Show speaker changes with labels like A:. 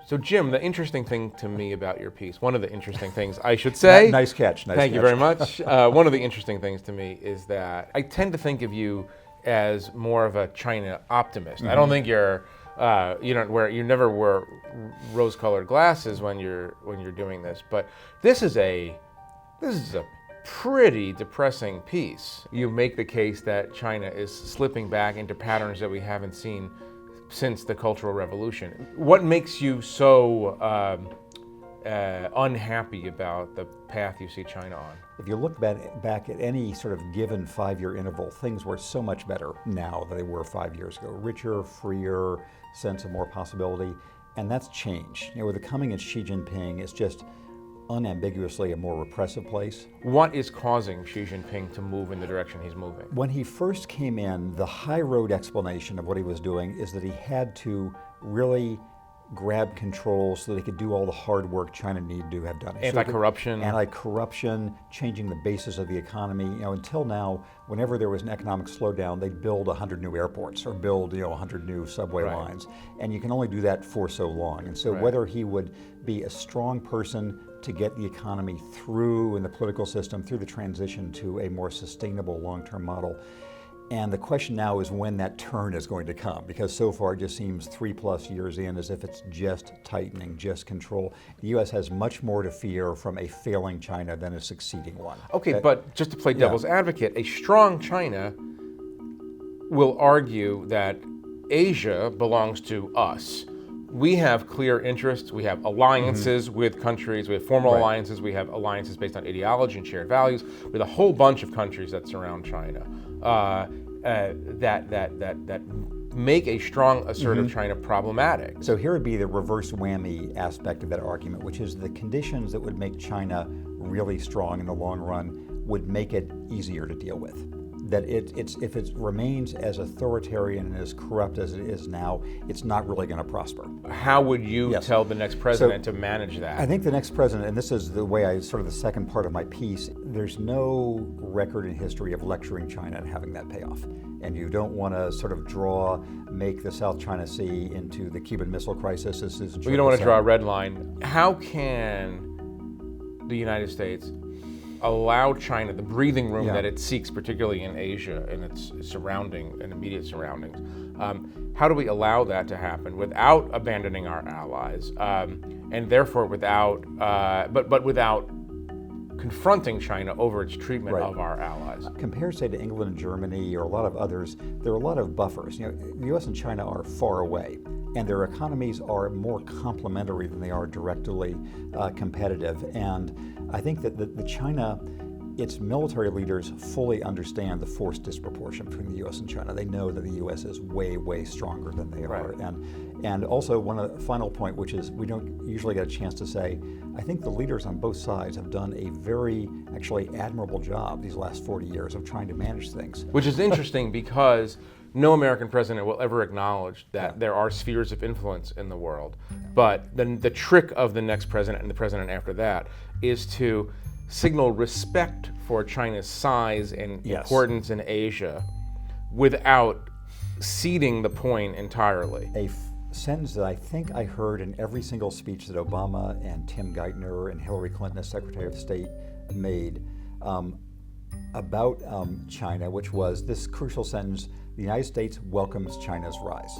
A: So Jim, the interesting thing to me about your piece, one of the interesting things I should say.
B: Nice catch.
A: Thank you very much. One of the interesting things to me is that I tend to think of you as more of a China optimist. I don't think you're, you never wear rose-colored glasses when you're doing this, but this is a pretty depressing piece. You make the case that China is slipping back into patterns that we haven't seen since the Cultural Revolution. What makes you so unhappy about the path you see China on?
B: If you look back at any sort of given 5-year interval, things were so much better now than they were 5 years ago. Richer, freer, sense of more possibility, and that's changed. With the coming of Xi Jinping, it's just unambiguously a more repressive place.
A: What is causing Xi Jinping to move in the direction he's moving?
B: When he first came in, the high road explanation of what he was doing is that he had to really grab control so that he could do all the hard work China needed to have done.
A: Anti-corruption.
B: Anti-corruption, changing the basis of the economy. Until now, whenever there was an economic slowdown, they'd build 100 new airports or build 100 new subway lines. And you can only do that for so long. And so whether he would be a strong person to get the economy through in the political system, through the transition to a more sustainable long-term model. And the question now is when that turn is going to come, because so far it just seems 3+ years in as if it's just tightening, just control. The U.S. has much more to fear from a failing China than a succeeding one.
A: Okay, but just to play devil's advocate, a strong China will argue that Asia belongs to us. We have clear interests, we have alliances with countries, we have formal alliances, we have alliances based on ideology and shared values with a whole bunch of countries that surround China that make a strong assertive China problematic.
B: So here would be the reverse whammy aspect of that argument, which is the conditions that would make China really strong in the long run would make it easier to deal with. That if it remains as authoritarian and as corrupt as it is now, it's not really going to prosper.
A: How would you tell the next president to manage that?
B: I think the next president, and this is the way the second part of my piece, there's no record in history of lecturing China and having that pay off. And you don't want to make the South China Sea into the Cuban Missile Crisis.
A: You don't want to draw a red line. How can the United States allow China the breathing room that it seeks, particularly in Asia and its surrounding and immediate surroundings? How do we allow that to happen without abandoning our allies, and therefore without confronting China over its treatment of our allies?
B: Compared, say, to England and Germany or a lot of others, there are a lot of buffers. The U.S. and China are far away, and their economies are more complementary than they are directly competitive. And I think that the China, its military leaders fully understand the force disproportion between the U.S. and China. They know that the U.S. is way, way stronger than they are. And also one final point, which is we don't usually get a chance to say, I think the leaders on both sides have done a very, actually admirable job these last 40 years of trying to manage things.
A: Which is interesting because no American president will ever acknowledge that there are spheres of influence in the world. But the trick of the next president and the president after that is to signal respect for China's size and importance in Asia without ceding the point entirely.
B: A sentence that I think I heard in every single speech that Obama and Tim Geithner and Hillary Clinton as Secretary of State made about China, which was this crucial sentence: the United States welcomes China's rise.